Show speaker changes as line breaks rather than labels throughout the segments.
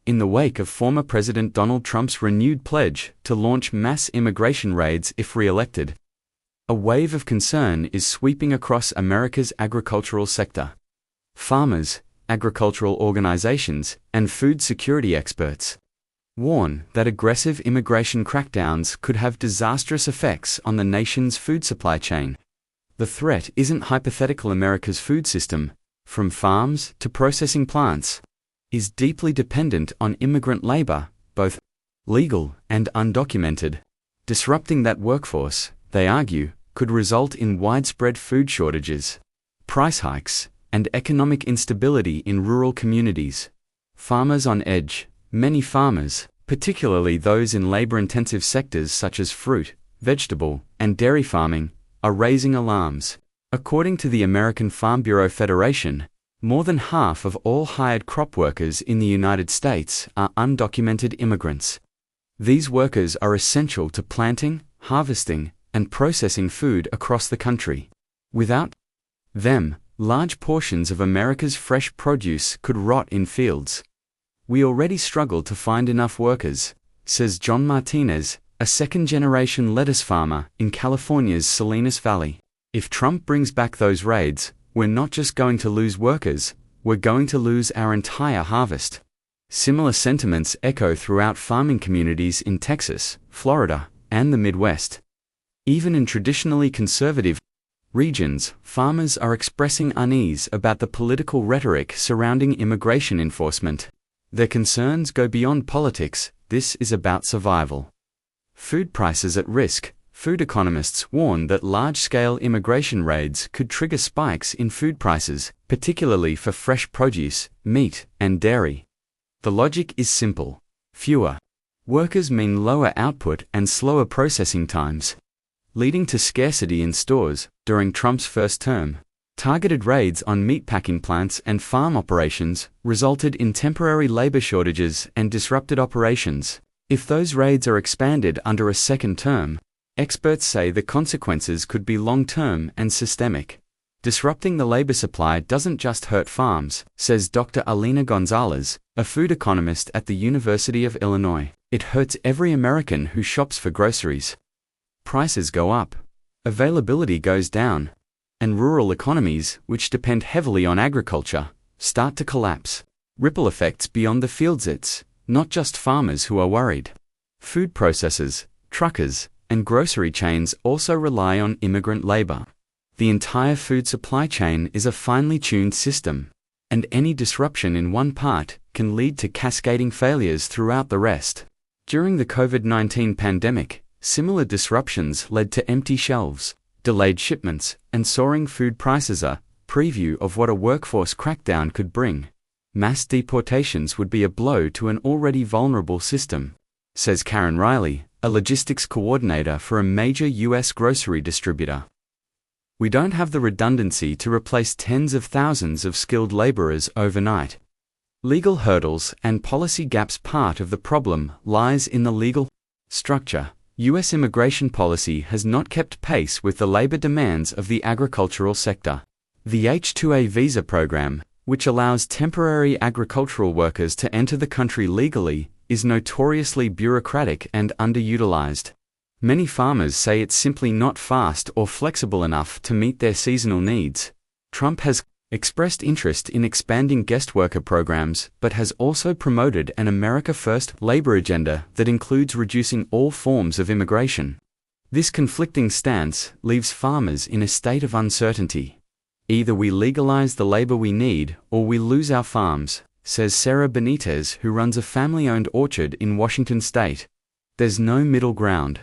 in the wake of former President Donald Trump's renewed pledge to launch mass immigration raids if re-elected. A wave of concern is sweeping across America's agricultural sector. Farmers, agricultural organizations, and food security experts warn that aggressive immigration crackdowns could have disastrous effects on the nation's food supply chain. The threat isn't hypothetical. America's food system, from farms to processing plants, is deeply dependent on immigrant labor, both legal and undocumented. Disrupting that workforce, they argue, could result in widespread food shortages, price hikes, and economic instability in rural communities. Farmers on edge. Many farmers, particularly those in labor-intensive sectors such as fruit, vegetable, and dairy farming, are raising alarms. According to the American Farm Bureau Federation, more than half of all hired crop workers in the United States are undocumented immigrants. These workers are essential to planting, harvesting, and processing food across the country. Without them, large portions of America's fresh produce could rot in fields. "We already struggle to find enough workers," says John Martinez, a second-generation lettuce farmer in California's Salinas Valley. "If Trump brings back those raids, we're not just going to lose workers, we're going to lose our entire harvest." Similar sentiments echo throughout farming communities in Texas, Florida, and the Midwest. Even in traditionally conservative regions, farmers are expressing unease about the political rhetoric surrounding immigration enforcement. Their concerns go beyond politics. This is about survival. Food prices at risk. Food economists warn that large-scale immigration raids could trigger spikes in food prices, particularly for fresh produce, meat, and dairy. The logic is simple. Fewer workers mean lower output and slower processing times, leading to scarcity in stores. During Trump's first term, targeted raids on meatpacking plants and farm operations resulted in temporary labor shortages and disrupted operations. If those raids are expanded under a second term, experts say the consequences could be long-term and systemic. Disrupting the labor supply doesn't just hurt farms, says Dr. Alina Gonzalez, a food economist at the University of Illinois. It hurts every American who shops for groceries. Prices go up, availability goes down, and rural economies, which depend heavily on agriculture, start to collapse. Ripple effects beyond the fields. It's not just farmers who are worried. Food processors, truckers, and grocery chains also rely on immigrant labor. The entire food supply chain is a finely tuned system, and any disruption in one part can lead to cascading failures throughout the rest. During the COVID-19 pandemic, similar disruptions led to empty shelves, delayed shipments, and soaring food prices. A preview of what a workforce crackdown could bring. Mass deportations would be a blow to an already vulnerable system, says Karen Riley, a logistics coordinator for a major U.S. grocery distributor. "We don't have the redundancy to replace tens of thousands of skilled laborers overnight. Legal hurdles and policy gaps. Part of the problem lies in the legal structure. U.S. immigration policy has not kept pace with the labor demands of the agricultural sector. The H-2A visa program, which allows temporary agricultural workers to enter the country legally, is notoriously bureaucratic and underutilized. Many farmers say it's simply not fast or flexible enough to meet their seasonal needs." Trump has expressed interest in expanding guest worker programs, but has also promoted an America First labor agenda that includes reducing all forms of immigration. This conflicting stance leaves farmers in a state of uncertainty. "Either we legalize the labor we need, or we lose our farms," says Sarah Benitez, who runs a family-owned orchard in Washington state. There's no middle ground.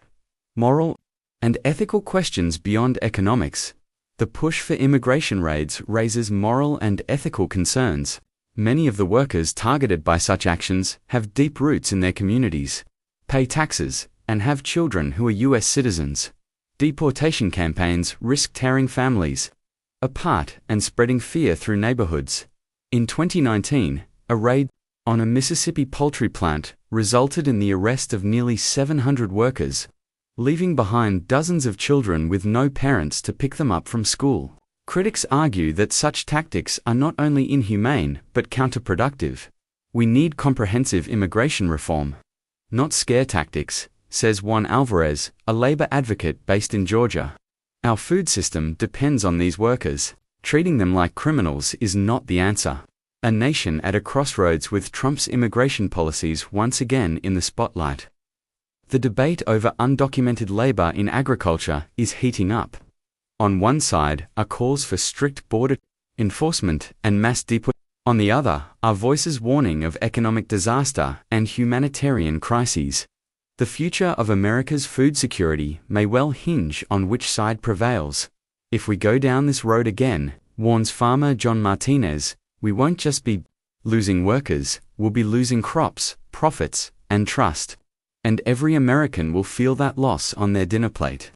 Moral and ethical questions beyond economics. The push for immigration raids raises moral and ethical concerns. Many of the workers targeted by such actions have deep roots in their communities, pay taxes, and have children who are U.S. citizens. Deportation campaigns risk tearing families apart and spreading fear through neighborhoods. In 2019, a raid on a Mississippi poultry plant resulted in the arrest of nearly 700 workers, leaving behind dozens of children with no parents to pick them up from school. Critics argue that such tactics are not only inhumane but counterproductive. We need comprehensive immigration reform, not scare tactics, says Juan Alvarez, a labor advocate based in Georgia. Our food system depends on these workers. Treating them like criminals is not the answer. A nation at a crossroads with Trump's immigration policies once again in the spotlight. The debate over undocumented labor in agriculture is heating up. On one side are calls for strict border enforcement and mass deportation. On the other are voices warning of economic disaster and humanitarian crises. The future of America's food security may well hinge on which side prevails. If we go down this road again, warns farmer John Martinez, we won't just be losing workers, we'll be losing crops, profits, and trust. And every American will feel that loss on their dinner plate.